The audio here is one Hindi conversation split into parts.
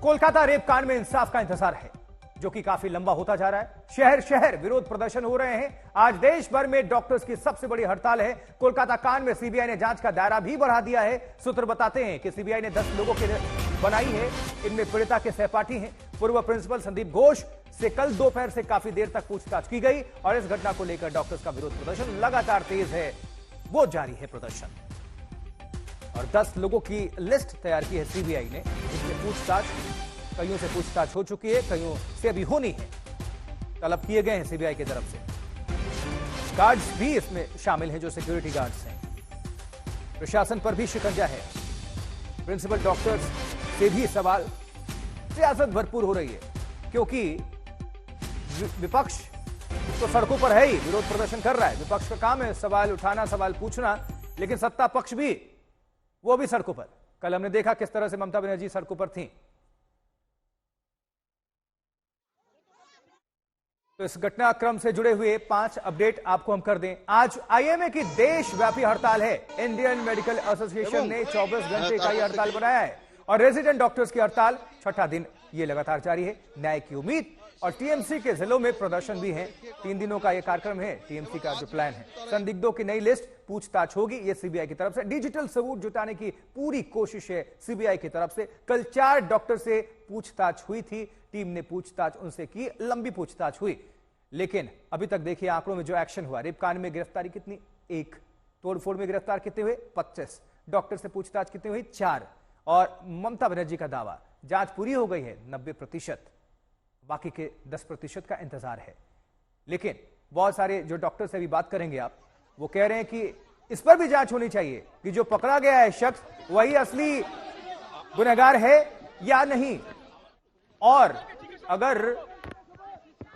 कोलकाता रेप कांड में इंसाफ का इंतजार है, जो कि काफी लंबा होता जा रहा है। शहर शहर विरोध प्रदर्शन हो रहे हैं। आज देश भर में डॉक्टर्स की सबसे बड़ी हड़ताल है। कोलकाता कांड में सीबीआई ने जांच का दायरा भी बढ़ा दिया है। सूत्र बताते हैं कि सीबीआई ने 10 लोगों की बनाई है। इनमें पीड़िता के सहपाठी हैं। पूर्व प्रिंसिपल संदीप घोष से कल दोपहर से काफी देर तक पूछताछ की गई और इस घटना को लेकर डॉक्टर्स का विरोध प्रदर्शन लगातार तेज है, वो जारी है प्रदर्शन। और 10 लोगों की लिस्ट तैयार की है सीबीआई ने, जिससे पूछताछ, कईयों से पूछताछ हो चुकी है, कईयों से अभी होनी है। तलब किए गए हैं सीबीआई की तरफ से। गार्ड्स भी इसमें शामिल हैं, जो सिक्योरिटी गार्ड्स हैं। प्रशासन पर भी शिकंजा है। प्रिंसिपल डॉक्टर्स से भी सवाल, सियासत भरपूर हो रही है, क्योंकि विपक्ष तो सड़कों पर है ही, विरोध प्रदर्शन कर रहा है। विपक्ष का काम है सवाल उठाना, सवाल पूछना, लेकिन सत्ता पक्ष भी, वो भी सड़कों पर। कल हमने देखा किस तरह से ममता बनर्जी सड़कों पर थीं। तो इस घटनाक्रम से जुड़े हुए 5 अपडेट आपको हम कर दें। आज आईएमए की देशव्यापी हड़ताल है। इंडियन मेडिकल एसोसिएशन ने 24 घंटे का यह हड़ताल बनाया है और रेजिडेंट डॉक्टर्स की हड़ताल 6ठा दिन ये लगातार जारी है। न्याय की उम्मीद और टीएमसी के जिलों में प्रदर्शन भी है। 3 दिनों का यह कार्यक्रम है। टीएमसी का जो प्लान है, संदिग्धों की नई लिस्ट, पूछताछ होगी, ये सीबीआई की तरफ से। डिजिटल सबूत जुटाने की पूरी कोशिश है सीबीआई की तरफ से। कल 4 डॉक्टर से पूछताछ हुई थी। टीम ने पूछताछ उनसे की, लंबी पूछताछ हुई, लेकिन अभी तक देखिए आंकड़ों में जो एक्शन हुआ। रेप कांड में गिरफ्तारी कितनी? 1। तोड़फोड़ में गिरफ्तार कितने हुए? 25। डॉक्टर से पूछताछ कितनी हुई? 4। और ममता बनर्जी का दावा, जांच पूरी हो गई है 90%, बाकी के 10% का इंतजार है। लेकिन बहुत सारे जो डॉक्टर से भी बात करेंगे आप, वो कह रहे हैं कि इस पर भी जांच होनी चाहिए कि जो पकड़ा गया है शख्स वही असली गुनहगार है या नहीं। और अगर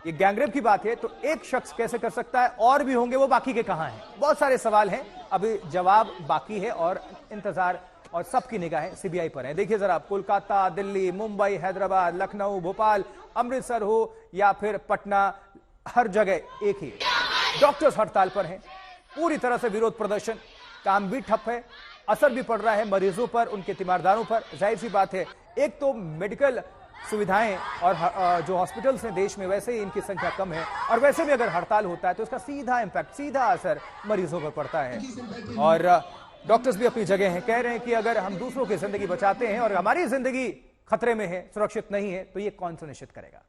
ये गैंगरेप की बात है तो एक शख्स कैसे कर सकता है, और भी होंगे, वो बाकी के कहां हैं? बहुत सारे सवाल हैं, अभी जवाब बाकी है और इंतजार और सबकी निगाहें सीबीआई पर है। देखिए जरा, कोलकाता, दिल्ली, मुंबई, हैदराबाद, लखनऊ, भोपाल, अमृतसर हो या फिर पटना, हर जगह एक ही, डॉक्टर्स हड़ताल पर हैं। पूरी तरह से विरोध प्रदर्शन, काम भी ठप है, असर भी पड़ रहा है मरीजों पर, उनके तीमारदारों पर। जाहिर सी बात है, एक तो मेडिकल सुविधाएं और जो हॉस्पिटल्स हैं देश में, वैसे ही इनकी संख्या कम है, और वैसे भी अगर हड़ताल होता है तो उसका सीधा इंपैक्ट, सीधा असर मरीजों पर पड़ता है। और डॉक्टर्स भी अपनी जगह हैं, कह रहे हैं कि अगर हम दूसरों की जिंदगी बचाते हैं और हमारी जिंदगी खतरे में है, सुरक्षित नहीं है, तो ये कौन सुनिश्चित करेगा?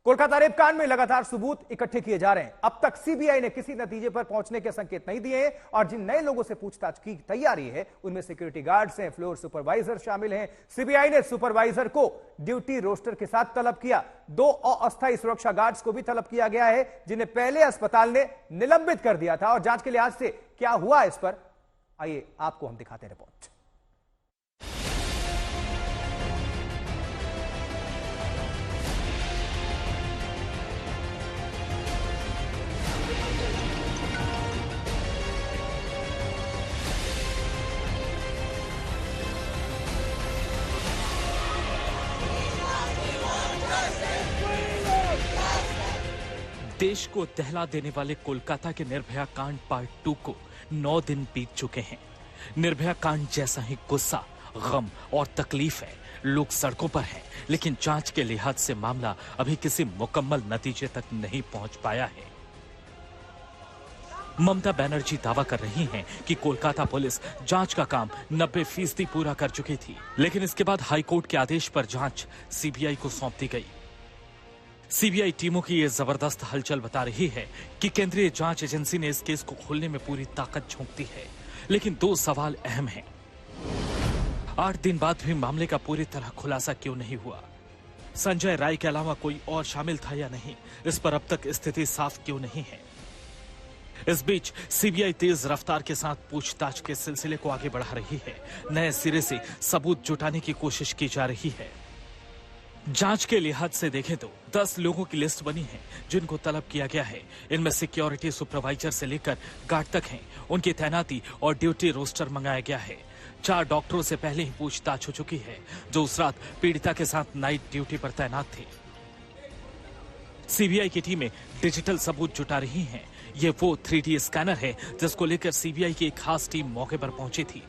कोलकाता रेप कांड में लगातार सबूत इकट्ठे किए जा रहे हैं। अब तक सीबीआई ने किसी नतीजे पर पहुंचने के संकेत नहीं दिए हैं और जिन नए लोगों से पूछताछ की तैयारी है उनमें सिक्योरिटी गार्ड्स हैं, फ्लोर सुपरवाइजर शामिल हैं। सीबीआई ने सुपरवाइजर को ड्यूटी रोस्टर के साथ तलब किया। 2 अस्थायी सुरक्षा गार्ड्स को भी तलब किया गया है, जिन्हें पहले अस्पताल ने निलंबित कर दिया था। और जांच के लिहाज से क्या हुआ इस पर, आइए आपको हम दिखाते हैं रिपोर्ट। देश को दहला देने वाले कोलकाता के निर्भया कांड पार्ट 2 को 9 दिन बीत चुके हैं। निर्भया कांड जैसा ही गुस्सा, गम और तकलीफ है। लोग सड़कों पर हैं, लेकिन जांच के लिहाज से मामला अभी किसी मुकम्मल नतीजे तक नहीं पहुंच पाया है। ममता बनर्जी दावा कर रही हैं कि कोलकाता पुलिस जांच का काम 90% पूरा कर चुकी थी, लेकिन इसके बाद हाईकोर्ट के आदेश पर जांच सीबीआई को सौंप दी गई। सीबीआई टीमों की यह जबरदस्त हलचल बता रही है कि केंद्रीय जांच एजेंसी ने इस केस को खोलने में पूरी ताकत झोंकती है। लेकिन 2 सवाल अहम हैं। 8 दिन बाद भी मामले का पूरी तरह खुलासा क्यों नहीं हुआ? संजय राय के अलावा कोई और शामिल था या नहीं? इस पर अब तक स्थिति साफ क्यों नहीं है? इस बीच सीबीआई तेज रफ्तार के साथ पूछताछ के सिलसिले को आगे बढ़ा रही है। नए सिरे से सबूत जुटाने की कोशिश की जा रही है। जांच के लिहाज से देखें तो 10 लोगों की लिस्ट बनी है जिनको तलब किया गया है। इनमें सिक्योरिटी सुपरवाइजर से लेकर गार्ड तक हैं। उनकी तैनाती और ड्यूटी रोस्टर मंगाया गया है। 4 डॉक्टरों से पहले ही पूछताछ हो चुकी है, जो उस रात पीड़िता के साथ नाइट ड्यूटी पर तैनात थे। सीबीआई की टीमें डिजिटल सबूत जुटा रही हैं। ये वो 3D स्कैनर है जिसको लेकर सीबीआई की एक खास टीम मौके पर पहुंची थी।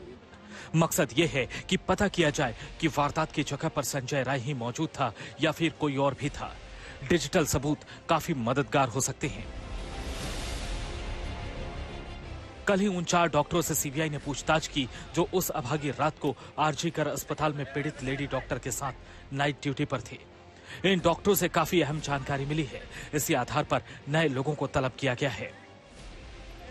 मकसद ये है कि पता किया जाए कि वारदात की जगह पर संजय राय ही मौजूद था या फिर कोई और भी था। डिजिटल सबूत काफी मददगार हो सकते हैं। कल ही उन 4 डॉक्टरों से सीबीआई ने पूछताछ की जो उस अभागी रात को आरजीकर अस्पताल में पीड़ित लेडी डॉक्टर के साथ नाइट ड्यूटी पर थे। इन डॉक्टरों से काफी अहम जानकारी मिली है। इसी आधार पर नए लोगों को तलब किया गया है।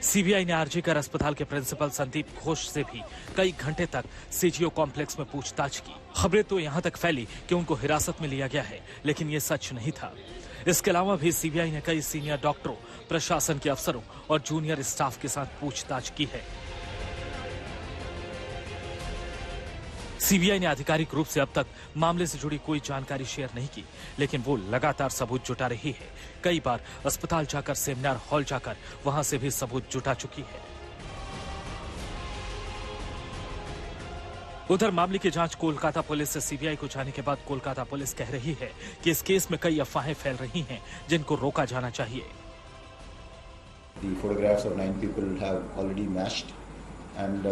सीबीआई ने आरजीकर अस्पताल के प्रिंसिपल संदीप घोष से भी कई घंटे तक सीजीओ कॉम्प्लेक्स में पूछताछ की। खबरें तो यहां तक फैली कि उनको हिरासत में लिया गया है, लेकिन ये सच नहीं था। इसके अलावा भी सीबीआई ने कई सीनियर डॉक्टरों, प्रशासन के अफसरों और जूनियर स्टाफ के साथ पूछताछ की है। सीबीआई ने आधिकारिक रूप से अब तक मामले से जुड़ी कोई जानकारी शेयर नहीं की, लेकिन वो लगातार सबूत जुटा रही है। कई बार अस्पताल जाकर, सेमिनार हॉल जाकर वहां से भी सबूत जुटा चुकी है। उधर मामले की जांच कोलकाता पुलिस से सीबीआई को जाने के बाद कोलकाता पुलिस कह रही है कि इस केस में कई अफवाहें फैल रही हैं जिनको रोका जाना चाहिए। The photographs of 9 people have already matched, and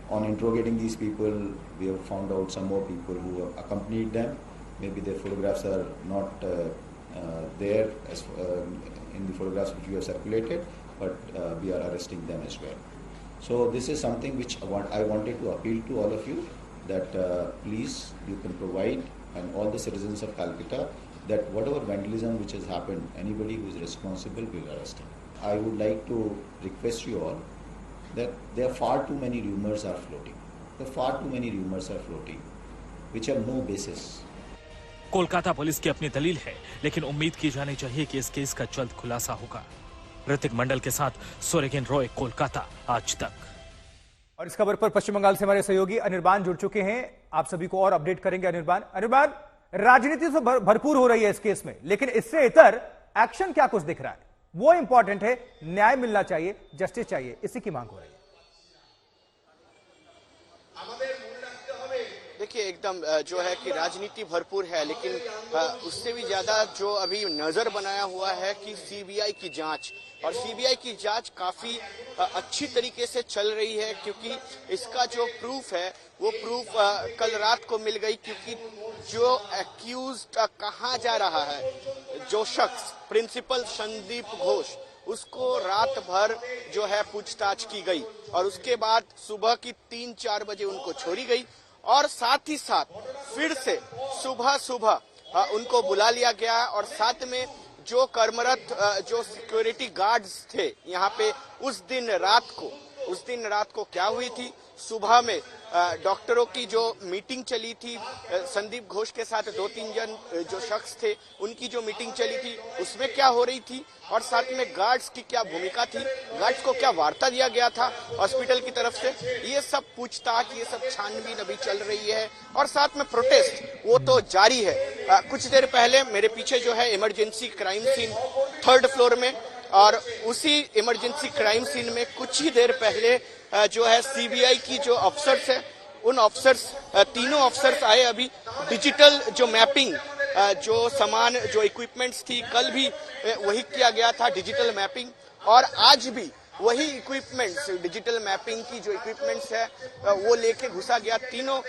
on interrogating these people, we have found out some more people who have accompanied them. Maybe their photographs are not there as in the photographs which we have circulated, but we are arresting them as well. So this is something which I wanted to appeal to all of you, that please you can provide, and all the citizens of Calcutta, that whatever vandalism which has happened, anybody who is responsible will arrest him. I would like to request you all that there are far too many rumors are floating. There are far too many rumors are floating, which have no basis. Kolkata police की अपनी दलील है, लेकिन उम्मीद की जानी चाहिए कि इस केस का जल्द खुलासा होगा। ऋतिक मंडल के साथ सुरेगिन रॉय, कोलकाता, आज तक। और इस खबर पर पश्चिम बंगाल से हमारे सहयोगी अनिर्बान जुड़ चुके हैं। आप सभी को और अपडेट करेंगे। अनिर्बान, राजनीति तो भरपूर हो रही है इस केस में, लेकिन इससे इतर एक्शन क्या कुछ दिख रहा है? वो इंपॉर्टेंट है। न्याय मिलना चाहिए, जस्टिस चाहिए, इसी की मांग हो रही है। देखिए, एकदम जो है कि राजनीति भरपूर है, लेकिन उससे भी ज्यादा जो अभी नजर बनाया हुआ है कि सीबीआई की जांच, और सीबीआई की जांच काफी अच्छी तरीके से चल रही है, क्योंकि इसका जो प्रूफ है वो प्रूफ कल रात को मिल गई। क्योंकि जो एक्यूज्ड कहा जा रहा है, जो शख्स प्रिंसिपल संदीप घोष, उसको रात भर जो है पूछताछ की गई, और उसके बाद सुबह की 3-4 बजे उनको छोड़ी गई, और साथ ही साथ फिर से सुबह उनको बुला लिया गया। और साथ में जो कर्मरत जो सिक्योरिटी गार्ड्स थे यहाँ पे, उस दिन रात को क्या हुई थी? सुबह में डॉक्टरों की जो मीटिंग चली थी, संदीप घोष के साथ 2-3 जन जो शख्स थे, उनकी जो मीटिंग चली थी, उसमें क्या हो रही थी, और साथ में गार्ड्स की क्या भूमिका थी, गार्ड्स को क्या वार्ता दिया गया था हॉस्पिटल की तरफ से, ये सब पूछताछ, ये सब छानबीन अभी चल रही है। और साथ में प्रोटेस्ट वो तो जारी है। कुछ देर पहले मेरे पीछे जो है emergency crime scene 3rd floor में, और उसी इमरजेंसी क्राइम सीन में कुछ ही देर पहले जो है सीबीआई की जो अफसर्स है, उन अफसर्स, तीनों अफसर्स आए। अभी डिजिटल जो मैपिंग, जो सामान, जो इक्विपमेंट्स थी, कल भी वही किया गया था, डिजिटल मैपिंग, और आज भी वही इक्विपमेंट्स, डिजिटल मैपिंग की जो इक्विपमेंट्स है वो लेके घुसा गया। तीनों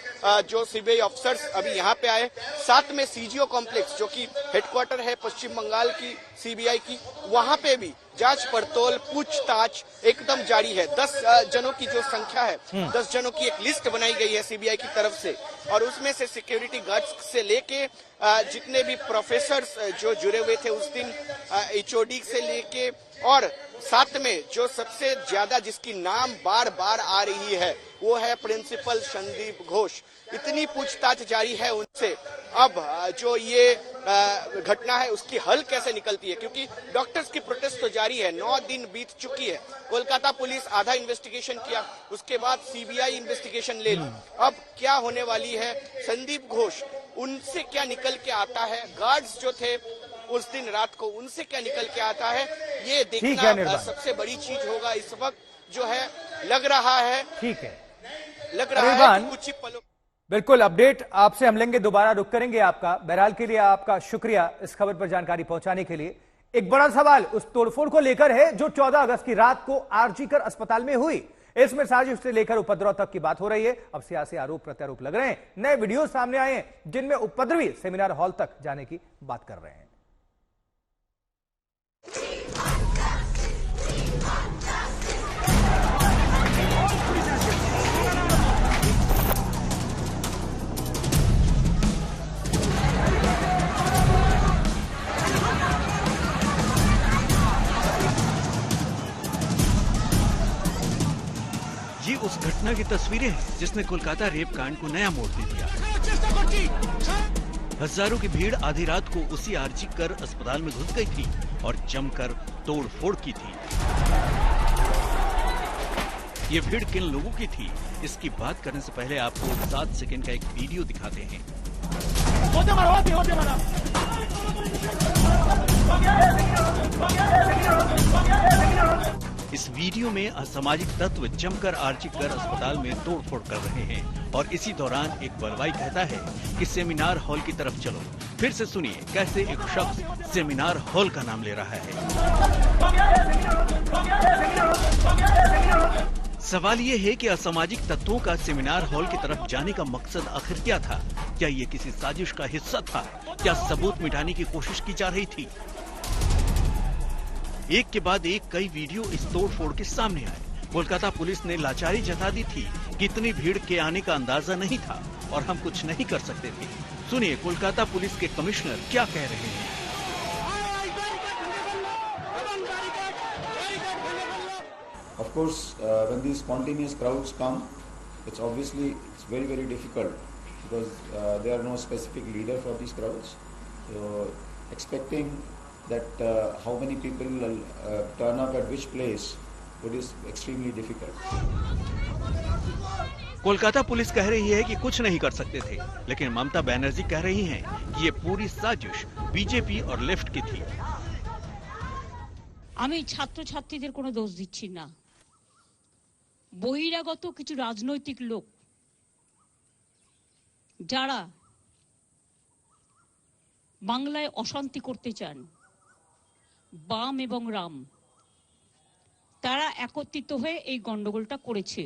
जो सीबीआई अफसर्स अभी यहाँ पे आए। साथ में सीजीओ कॉम्प्लेक्स, जो कि हेडक्वार्टर है पश्चिम बंगाल की सीबीआई की, वहां पे भी जांच पड़ताल, पूछताछ एकदम जारी है। 10 जनों की जो संख्या है, 10 जनों की एक लिस्ट बनाई गई है सीबीआई की तरफ से, और उसमें से सिक्योरिटी गार्ड्स से लेके जितने भी प्रोफेसर्स जो जुड़े हुए थे उस दिन, एचओडी से लेके, और साथ में जो सबसे ज्यादा जिसकी नाम बार बार आ रही है वो है प्रिंसिपल संदीप घोष। इतनी पूछताछ जारी है उनसे। अब जो ये घटना है उसकी हल कैसे निकलती है, क्योंकि डॉक्टर्स की प्रोटेस्ट तो जारी है। 9 दिन बीत चुकी है। कोलकाता पुलिस आधा इन्वेस्टिगेशन किया, उसके बाद सीबीआई इन्वेस्टिगेशन ले ली। अब क्या होने वाली है? संदीप घोष, उनसे क्या निकल के आता है? गार्ड्स जो थे उस दिन रात को, उनसे क्या निकल के आता है, ये देखना सबसे बड़ी चीज होगा इस वक्त। जो है लग रहा है, ठीक है, लग रहा है कुछ ही पलों। बिल्कुल, अपडेट आपसे हम लेंगे, दोबारा रुक करेंगे आपका। बहरहाल के लिए आपका शुक्रिया इस खबर पर जानकारी पहुंचाने के लिए। एक बड़ा सवाल उस तोड़फोड़ को लेकर है जो 14 अगस्त की रात को आरजीकर अस्पताल में हुई। इसमें साजिश से लेकर उपद्रव तक की बात हो रही है। अब सियासी आरोप प्रत्यारोप लग रहे हैं, नए वीडियो सामने आए हैं जिनमें उपद्रवी सेमिनार हॉल तक जाने की बात कर रहे हैं। ये उस घटना की तस्वीरें हैं जिसने कोलकाता रेप कांड को नया मोड़ दे दिया। हजारों की भीड़ आधी रात को उसी आरजी कर अस्पताल में घुस गई थी और जमकर तोड़फोड़ की थी। ये भीड़ किन लोगों की थी, इसकी बात करने से पहले आपको 7 सेकंड का एक वीडियो दिखाते हैं। इस वीडियो में असामाजिक तत्व जमकर आरजी कर अस्पताल में तोड़फोड़ कर रहे हैं और इसी दौरान एक बलवाई कहता है कि सेमिनार हॉल की तरफ चलो। फिर से सुनिए कैसे एक शख्स सेमिनार हॉल का नाम ले रहा है। सवाल ये है कि असामाजिक तत्वों का सेमिनार हॉल की तरफ जाने का मकसद आखिर क्या था? क्या ये किसी साजिश का हिस्सा था? क्या सबूत मिटाने की कोशिश की जा रही थी? एक के बाद एक कई वीडियो इस तोड़फोड़ के सामने आए। कोलकाता पुलिस ने लाचारी जता दी थी कि इतनी भीड़ के आने का अंदाजा नहीं था और हम कुछ नहीं कर सकते थे। सुनिए कोलकाता पुलिस के कमिश्नर क्या कह रहे हैं। Of course, when these spontaneous crowds come, it's very difficult because there are no specific leader for these crowds. So expecting that how many people turn up at which place, it is extremely difficult. Kolkata police कह रही है कि कुछ नहीं कर सकते थे, लेकिन ममता बनर्जी कह रही हैं कि ये पूरी साजिश बीजेपी और लेफ्ट की थी। আমি ছাত্রছাত্রীদের কোনো দোষ দিচ্ছি না, বহিরাগত কিছু রাজনৈতিক লোক যারা বাংলায় অশান্তি করতে চান, বাম এবং রাম, তারা একত্রিত হয়ে এই গন্ডগোলটা করেছে।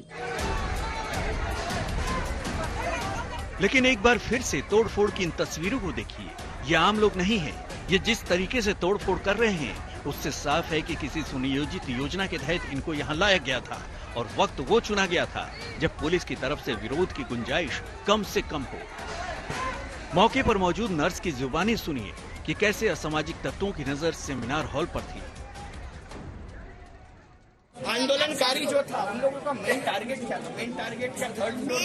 लेकिन एक बार फिर से तोड़फोड़ की इन तस्वीरों को देखिए। ये आम लोग नहीं हैं। ये जिस तरीके से तोड़फोड़ कर रहे हैं उससे साफ है कि किसी सुनियोजित योजना के तहत इनको यहाँ लाया गया था और वक्त वो चुना गया था जब पुलिस की तरफ से विरोध की गुंजाइश कम से कम हो। मौके पर मौजूद नर्स की जुबानी सुनिए कि कैसे असामाजिक तत्वों की नजर सेमिनार हॉल पर थी। आंदोलनकारी जो था उन लोगों का मेन टारगेट क्या था? मेन टारगेट क्या थर्ड फ्लोर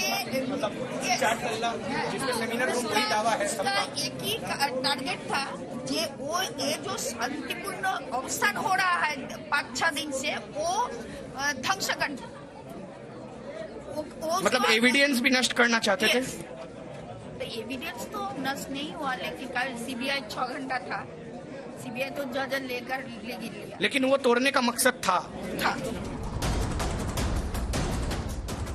मतलब 4 तल्ला जिसमें सेमिनार रूम वही दावा है सबका। एक ही टारगेट था ये जो शांतिपूर्ण अवस्थान हो रहा है 5-6 दिन से वो ध्वंस करना, मतलब एविडेंस भी नष्ट करना चाहते थे। तो एविडेंस तो नष्ट नहीं हुआ, लेकिन कल सीबीआई 6 घंटा था, सीबीआई तो जज लेकर लिया, लेकिन वो तोड़ने का मकसद था।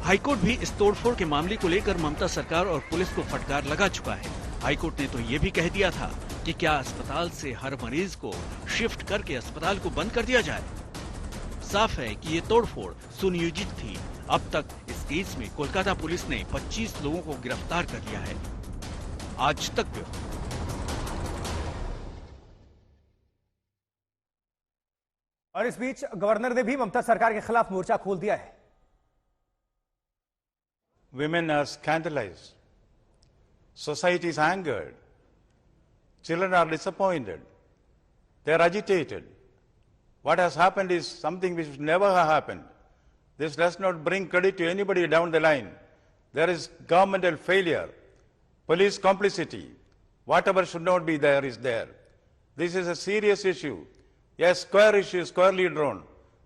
हाईकोर्ट भी इस तोड़फोड़ के मामले को लेकर ममता सरकार और पुलिस को फटकार लगा चुका है। हाईकोर्ट ने तो ये भी कह दिया था कि क्या अस्पताल से हर मरीज को शिफ्ट करके अस्पताल को बंद कर दिया जाए। साफ है कि ये तोड़फोड़ सुनियोजित थी। अब तक इस केस में कोलकाता पुलिस ने 25 लोगों को गिरफ्तार कर लिया है। आज तक ब्यूरो। और इस बीच गवर्नर ने भी ममता सरकार के खिलाफ मोर्चा खोल दिया है। Women are scandalized. Society is angered. Children are disappointed. They are agitated. What has happened is something which should never have happened. This does not bring credit to anybody down the line. There is governmental failure, police complicity. Whatever should not be there is there. This is a serious issue. A square issue, squarely drawn,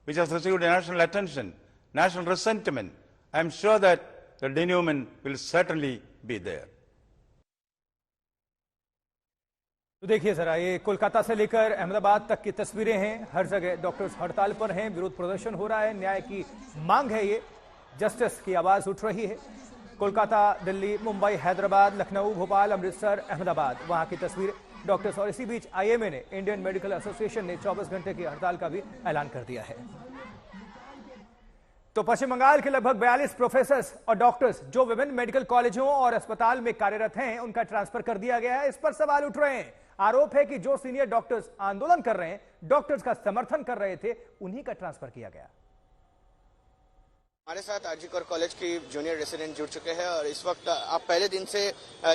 which has received national attention, national resentment. I am sure that the denouement will certainly be there. तो देखिए जरा, ये कोलकाता से लेकर अहमदाबाद तक की तस्वीरें हैं। हर जगह डॉक्टर्स हड़ताल पर हैं, विरोध प्रदर्शन हो रहा है, न्याय की मांग है, ये जस्टिस की आवाज उठ रही है। कोलकाता, दिल्ली, मुंबई, हैदराबाद, लखनऊ, भोपाल, अमृतसर, अहमदाबाद, वहां की तस्वीर डॉक्टर्स। और इसी बीच आईएमए ने, इंडियन मेडिकल एसोसिएशन ने 24 घंटे की हड़ताल का भी ऐलान कर दिया है। तो पश्चिम बंगाल के लगभग 42 प्रोफेसर और डॉक्टर्स जो विभिन्न मेडिकल कॉलेजों और अस्पताल में कार्यरत हैं, उनका ट्रांसफर कर दिया गया है। इस पर सवाल उठ रहे हैं। आरोप है कि जो सीनियर डॉक्टर्स आंदोलन कर रहे हैं, डॉक्टर्स का समर्थन कर रहे थे, उन्हीं का ट्रांसफर किया गया। हमारे साथ आरजी कर कॉलेज की जूनियर रेसिडेंट जुड़ चुके हैं और इस वक्त आप पहले दिन से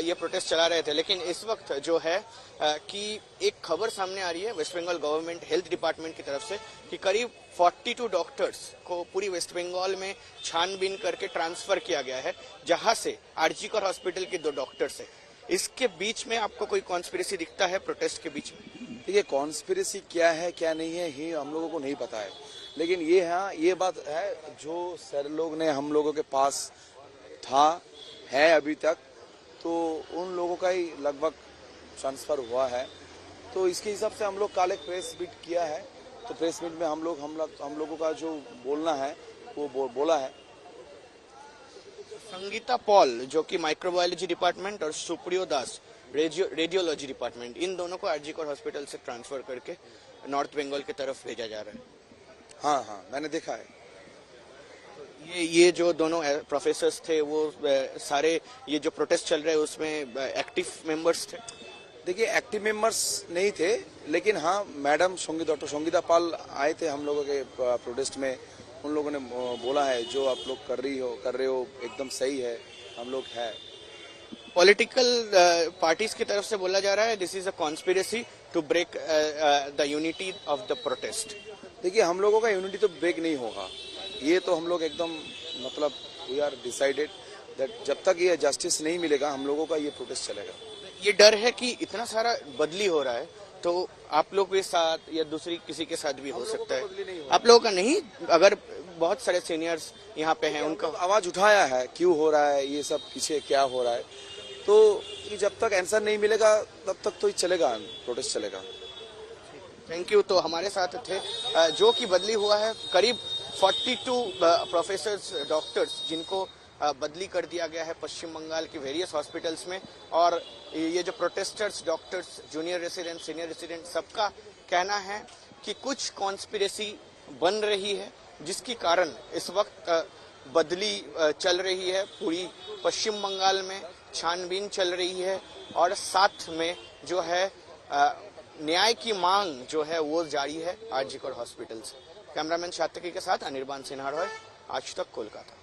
ये प्रोटेस्ट चला रहे थे, लेकिन इस वक्त जो है कि एक खबर सामने आ रही है West Bengal government health department की तरफ से कि करीब 42 डॉक्टर्स को पूरी वेस्ट बंगाल में छानबीन करके ट्रांसफर किया गया है, जहां से आरजी कर हॉस्पिटल के 2 डॉक्टर्स है। इसके बीच में आपको कोई कॉन्स्पिरेसी दिखता है प्रोटेस्ट के बीच में? देखिए, कॉन्स्पिरेसी क्या है क्या नहीं है ये हम लोगों को नहीं पता है, लेकिन ये हाँ ये बात है जो सर लोग ने हम लोगों के पास था है अभी तक, तो उन लोगों का ही लगभग ट्रांसफर हुआ है। तो इसके हिसाब से हम लोग कल एक प्रेस मीट किया है, तो प्रेस मीट में हम लोगों का जो बोलना है वो बोला है। संगीता पॉल जो कि माइक्रोबायोलॉजी डिपार्टमेंट और सुप्रियो दास रेडियोलॉजी डिपार्टमेंट, इन दोनों को आरजी कर हॉस्पिटल से ट्रांसफर करके नॉर्थ बंगाल की तरफ भेजा जा रहा है। हाँ, मैंने देखा है। ये जो दोनों प्रोफेसर्स थे वो सारे ये जो प्रोटेस्ट चल रहे हैं उसमें एक्टिव मेंबर्स थे? देखिए, एक्टिव मेंबर्स नहीं थे, लेकिन हाँ मैडम डॉक्टर संगीता पाल आए थे हम लोगों के प्रोटेस्ट में। उन लोगों ने बोला है जो आप लोग कर रहे हो एकदम सही है, हम लोग है। पॉलिटिकल पार्टीज की तरफ से बोला जा रहा है this is a conspiracy to break the unity of the protest. देखिए, हम लोगों का यूनिटी तो ब्रेक नहीं होगा, ये तो हम लोग एकदम मतलब वी आर डिसाइडेड दैट जब तक ये जस्टिस नहीं मिलेगा हम लोगों का ये प्रोटेस्ट चलेगा। ये डर है कि इतना सारा बदली हो रहा है तो आप लोग के साथ या दूसरी किसी के साथ भी हो सकता है। आप लोगों का नहीं, अगर बहुत सारे सीनियर्स यहाँ पे हैं उनका आवाज उठाया है क्यों हो रहा है ये सब, पीछे क्या हो रहा है, तो जब तक आंसर नहीं मिलेगा तब तक तो चलेगा, प्रोटेस्ट चलेगा। Thank you. तो हमारे साथ थे जो कि बदली हुआ है करीब 42 प्रोफेसर्स डॉक्टर्स जिनको बदली कर दिया गया है पश्चिम बंगाल के वेरियस हॉस्पिटल्स में। और ये जो protesters doctors junior resident senior resident सबका कहना है कि कुछ कॉन्स्पिरेसी बन रही है जिसके कारण इस वक्त बदली चल रही है, पूरी पश्चिम बंगाल में छानबीन चल रही है और साथ में जो है न्याय की मांग जो है वो जारी है आरजी कर हॉस्पिटल से। कैमरामैन शातकी के साथ अनिर्बान सिन्हा रॉय, आज तक कोलकाता।